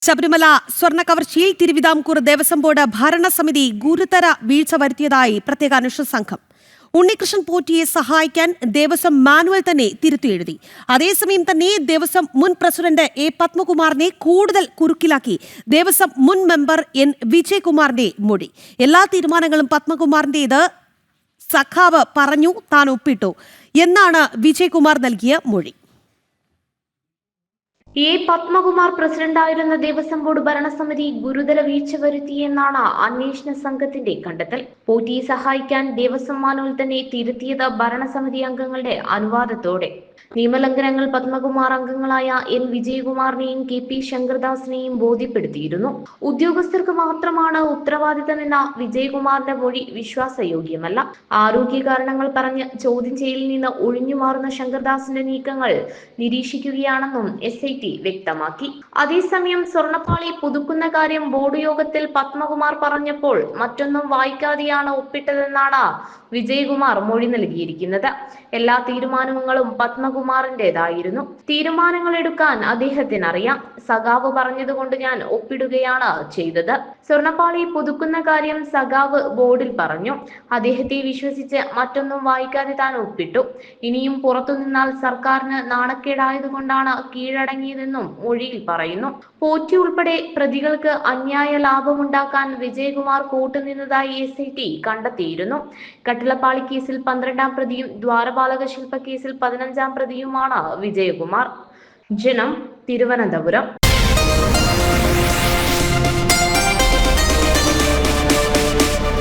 Sabarimala സ്വർണ്ണക്കവർച്ചയിൽ Thiruvithamkoor Devaswom board ഭരണസമിതി ഗുരുതര വീഴ്ച വരുത്തിയതായി പ്രത്യേക അന്വേഷണ സംഘം. ഉണ്ണികൃഷ്ണൻ പോറ്റിയെ സഹായിക്കാൻ ദേവസ്വം മാനുവൽ തന്നെ തിരുത്തിയെഴുതി. അതേസമയം തന്നെ ദേവസ്വം മുൻ പ്രസിഡന്റ് എ പത്മകുമാറിനെ കൂടുതൽ കുരുക്കിലാക്കി ദേവസ്വം മുൻ മെമ്പർ എൻ വിജയകുമാറിന്റെ മൊഴി. എല്ലാ തീരുമാനങ്ങളും പത്മകുമാറിന്റേത്, സഖാവ് പറഞ്ഞു, താൻ ഒപ്പിട്ടു എന്നാണ് വിജയകുമാർ നൽകിയ മൊഴി. എ പത്മകുമാർ പ്രസിഡന്റായിരുന്ന ദേവസ്വം ബോർഡ് ഭരണസമിതി ഗുരുതര വീഴ്ച വരുത്തിയെന്നാണ് അന്വേഷണ സംഘത്തിന്റെ കണ്ടെത്തൽ. പോറ്റിയെ സഹായിക്കാൻ ദേവസ്വം മാനുവൽ തന്നെ തിരുത്തിയത് ഭരണസമിതി അംഗങ്ങളുടെ അനുവാദത്തോടെ. നിയമലംഘനങ്ങൾ പത്മകുമാർ അംഗങ്ങളായ എൻ വിജയകുമാറിനെയും കെ പി ശങ്കർദാസിനെയും ബോധ്യപ്പെടുത്തിയിരുന്നു. ഉദ്യോഗസ്ഥർക്ക് മാത്രമാണ് ഉത്തരവാദിത്തമെന്ന വിജയകുമാറിന്റെ മൊഴി വിശ്വാസയോഗ്യമല്ല. ആരോഗ്യ കാരണങ്ങൾ പറഞ്ഞ് ചോദ്യം ചെയ്യലിൽ നിന്ന് ഒഴിഞ്ഞുമാറുന്ന ശങ്കർദാസിന്റെ നീക്കങ്ങൾ നിരീക്ഷിക്കുകയാണെന്നും SIT വ്യക്തമാക്കി. അതേസമയം സ്വർണ്ണപ്പാളി പുതുക്കുന്ന കാര്യം ബോർഡ് യോഗത്തിൽ പത്മകുമാർ പറഞ്ഞപ്പോൾ മറ്റൊന്നും വായിക്കാതെയാണ് ഒപ്പിട്ടതെന്നാണ് വിജയകുമാർ മൊഴി നൽകിയിരിക്കുന്നത്. എല്ലാ തീരുമാനങ്ങളും പത്മകുമാറിന്റേതായിരുന്നു. തീരുമാനങ്ങൾ എടുക്കാൻ അദ്ദേഹത്തിന് അറിയാം. സഖാവ് പറഞ്ഞതുകൊണ്ട് ഞാൻ ഒപ്പിടുകയാണ് ചെയ്തത്. സ്വർണ്ണപ്പാളി പുതുക്കുന്ന കാര്യം സഖാവ് ബോർഡിൽ പറഞ്ഞു. അദ്ദേഹത്തെ വിശ്വസിച്ച് മറ്റൊന്നും വായിക്കാതെ താൻ ഒപ്പിട്ടു. ഇനിയും പുറത്തു നിന്നാൽ സർക്കാരിന് നാണക്കേടായതുകൊണ്ടാണ് കീഴടങ്ങിയതെന്നും മൊഴിയിൽ പറയുന്നു. പോറ്റി ഉൾപ്പെടെ പ്രതികൾക്ക് അന്യായ ലാഭമുണ്ടാക്കാൻ വിജയകുമാർ കൂട്ടുനിന്നതായി SIT കണ്ടെത്തിയിരുന്നു. കട്ടിളപ്പാളി കേസിൽ 12-ാം പ്രതിയും ദ്വാരപാലക ശില്പ കേസിൽ 15-ാം പ്രതിയുമാണ് വിജയകുമാർ. ജനം, തിരുവനന്തപുരം.